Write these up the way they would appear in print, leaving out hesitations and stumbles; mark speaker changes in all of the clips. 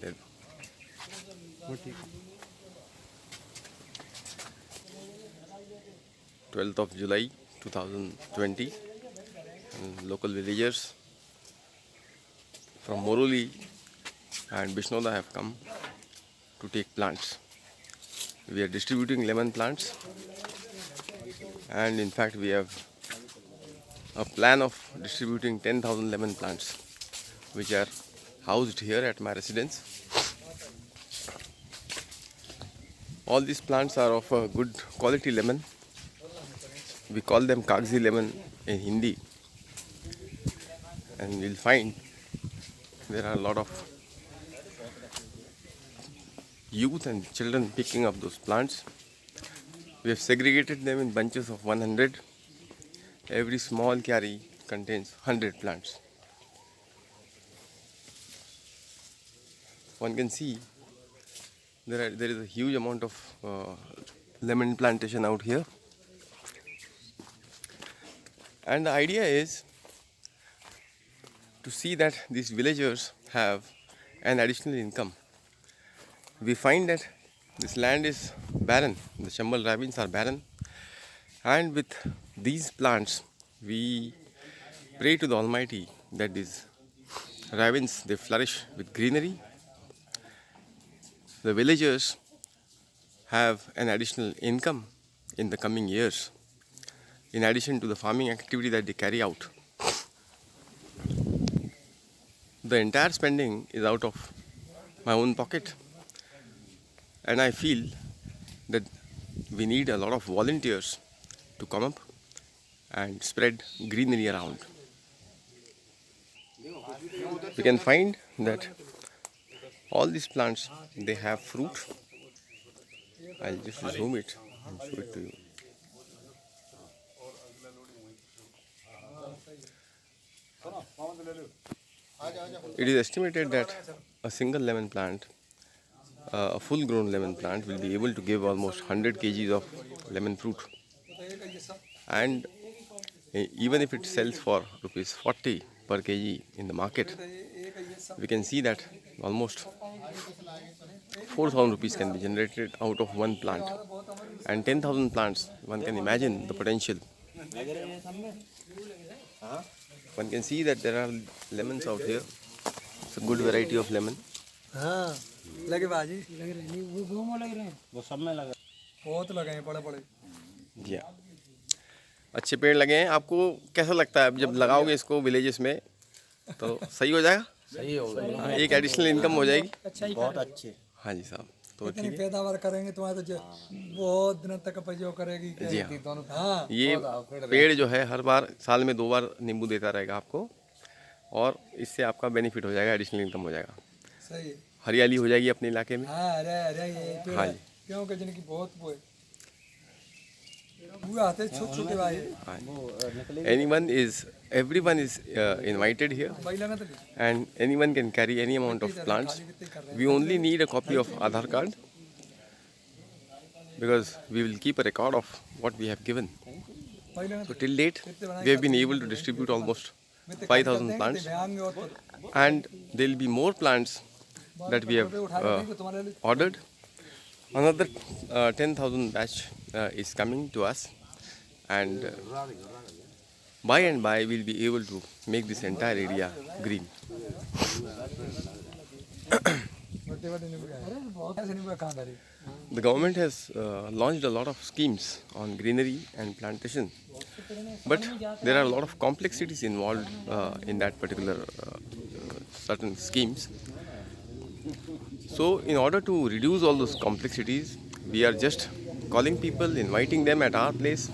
Speaker 1: There. 12th of July 2020, and local villagers from Moruli and Bishnoda have come to take plants. We are distributing lemon plants, and in fact we have a plan of distributing 10,000 lemon plants which are housed here at my residence. All these plants are of a good quality lemon. We call them Kagzi lemon in Hindi, and you'll find there are a lot of youth and children picking up those plants. We have segregated them in bunches of 100. Every small carry contains 100 plants. One can see there is a huge amount of lemon plantation out here, and the idea is to see that these villagers have an additional income. We find that this land is barren, the Chambal ravines are barren, and with these plants we pray to the Almighty that these ravines they flourish with greenery. The villagers have an additional income in the coming years, in addition to the farming activity that they carry out. The entire spending is out of my own pocket, and I feel that we need a lot of volunteers to come up and spread greenery around. We can find that all these plants they have fruit. I'll just zoom it and show it to you. It is estimated that a single lemon plant, a full grown lemon plant, will be able to give almost 100 kgs of lemon fruit. And even if it sells for rupees 40 per kg in the market, we can see that almost 4,000 rupees can be generated out of one plant. And 10,000 plants, one can imagine the potential. One can see that there are lemons out here. It's a good variety of lemon.
Speaker 2: हाँ लगे बाजी लग रहे नहीं वो घूमो लग रहे हैं वो सब में लगे बहुत लगे हैं बड़े बड़े
Speaker 1: जी हाँ, अच्छे पेड़ लगे हैं। आपको कैसा लगता है जब लगाओगे इसको विलेजेस में तो सही हो जाएगा?
Speaker 3: सही होगा।
Speaker 1: हाँ, एक एडिशनल इनकम हो जाएगी।
Speaker 3: बहुत अच्छे।
Speaker 1: हाँ जी साहब, तो
Speaker 2: इतनी
Speaker 1: ठीक है।
Speaker 2: पैदावार करेंगे तुम्हारे तो बहुत दिनों तक उपज करेगी
Speaker 1: जी हाँ,
Speaker 2: हाँ
Speaker 1: ये पेड़ जो है हर बार साल में 2 बार नींबू देता रहेगा आपको, और इससे आपका बेनिफिट हो जाएगा, एडिशनल इनकम हो जाएगा,
Speaker 2: सही
Speaker 1: हरियाली हो जाएगी अपने इलाके में।
Speaker 2: हाँ अरे अरे ये पेड़
Speaker 1: हाँ
Speaker 2: है,
Speaker 1: जी।
Speaker 2: क्योंकि जिनकी बहुत वो है वो आते छोटे छोटे भाई
Speaker 1: Everyone is invited here,
Speaker 2: भाई लगा तो
Speaker 1: and anyone can carry any amount of plants. We only need a copy of Aadhaar card because we will keep a record of what we have given.
Speaker 2: भाई लगा
Speaker 1: So till date, we have been able to distribute almost 5,000 plants, and there will be more plants that we have ordered. Another 10,000 batch is coming to us, and by and by we'll be able to make this entire area green. The government has launched a lot of schemes on greenery and plantation, but there are a lot of complexities involved in that particular certain schemes. So in order to reduce all those complexities, we are just calling people, inviting them at our place,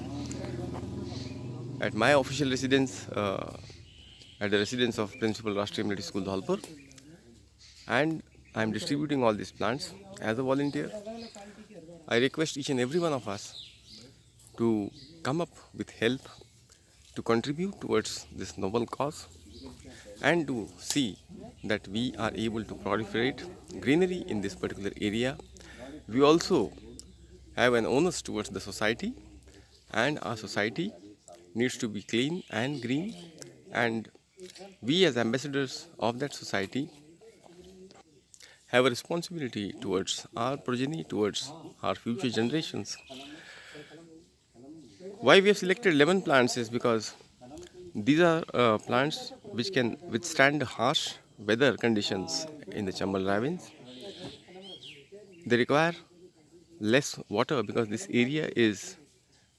Speaker 1: at my official residence, at the residence of Principal Rashtriya Military School, Dhalpur, and I am distributing all these plants as a volunteer. I request each and every one of us to come up with help to contribute towards this noble cause, and to see that we are able to proliferate greenery in this particular area. We also have an onus towards the society, and our society needs to be clean and green, and we as ambassadors of that society have a responsibility towards our progeny, towards our future generations. Why we have selected lemon plants is because these are plants which can withstand harsh weather conditions in the Chambal ravines. They require less water because this area is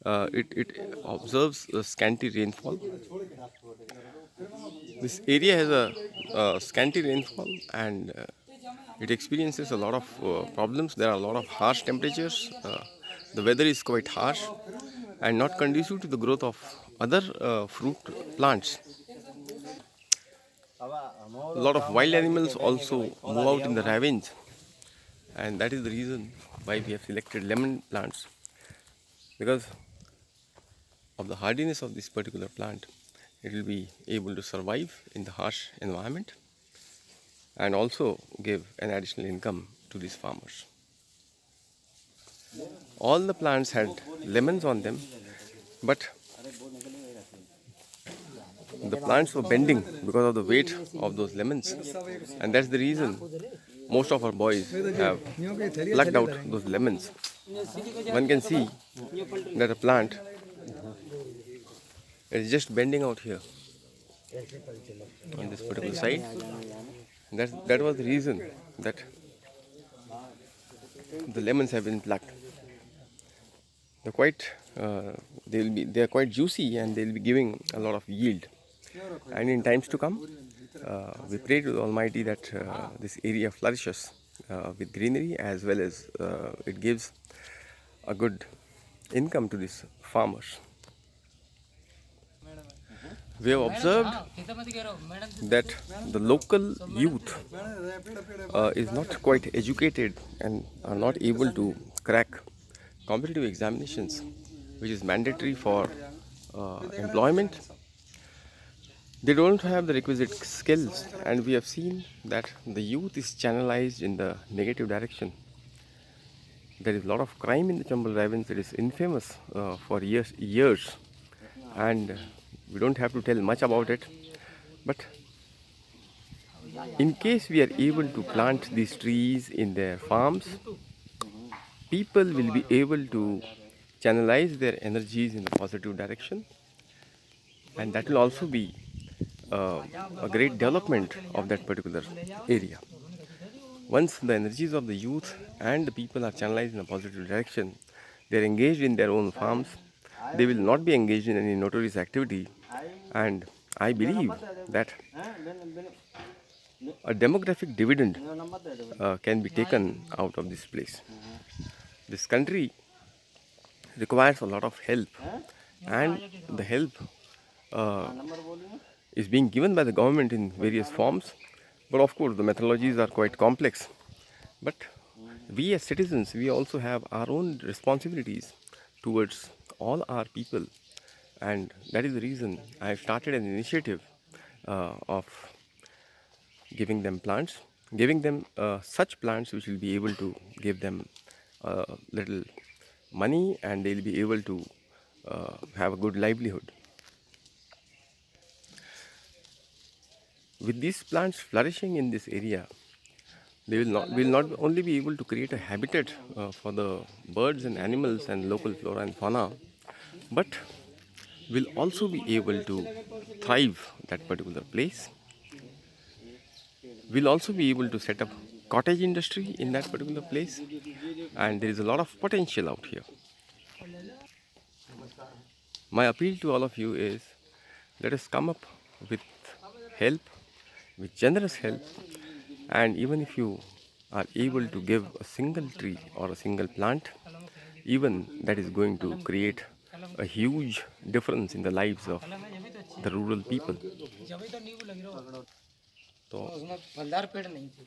Speaker 1: it observes a scanty rainfall. This area has a scanty rainfall and it experiences a lot of problems. There are a lot of harsh temperatures. The weather is quite harsh and not conducive to the growth of other fruit plants. A lot of wild animals also move out in the ravines, and that is the reason why we have selected lemon plants, because of the hardiness of this particular plant. It will be able to survive in the harsh environment and also give an additional income to these farmers. All the plants had lemons on them, but the plants were bending because of the weight of those lemons, and that's the reason most of our boys have plucked out those lemons. One can see that a plant is just bending out here on this particular side. That was the reason that the lemons have been plucked. They are quite juicy and they'll be giving a lot of yield. And in times to come, we pray to the Almighty that this area flourishes with greenery, as well as it gives a good income to these farmers. We have observed that the local youth is not quite educated and are not able to crack competitive examinations, which is mandatory for employment. They don't have the requisite skills, and we have seen that the youth is channelized in the negative direction. There is a lot of crime in the Chambal ravines. It is infamous for years, and we don't have to tell much about it. But in case we are able to plant these trees in their farms, people will be able to channelize their energies in a positive direction, and that will also be a great development of that particular area. Once the energies of the youth and the people are channelized in a positive direction, they are engaged in their own farms, they will not be engaged in any notorious activity, and I believe that a demographic dividend can be taken out of this place. This country requires a lot of help, and the help is being given by the government in various forms, but of course the methodologies are quite complex. But we as citizens, we also have our own responsibilities towards all our people, and that is the reason I have started an initiative of giving them plants, giving them such plants which will be able to give them little money, and they'll be able to have a good livelihood. With these plants flourishing in this area, they will not only be able to create a habitat for the birds and animals and local flora and fauna, but will also be able to thrive that particular place. We'll also be able to set up cottage industry in that particular place, and there is a lot of potential out here. My appeal to all of you is, let us come up with help, with generous help, and even if you are able to give a single tree or a single plant, even that is going to create a huge difference in the lives of the rural people.
Speaker 3: तो उसमें फलदार पेड़ नहीं थे।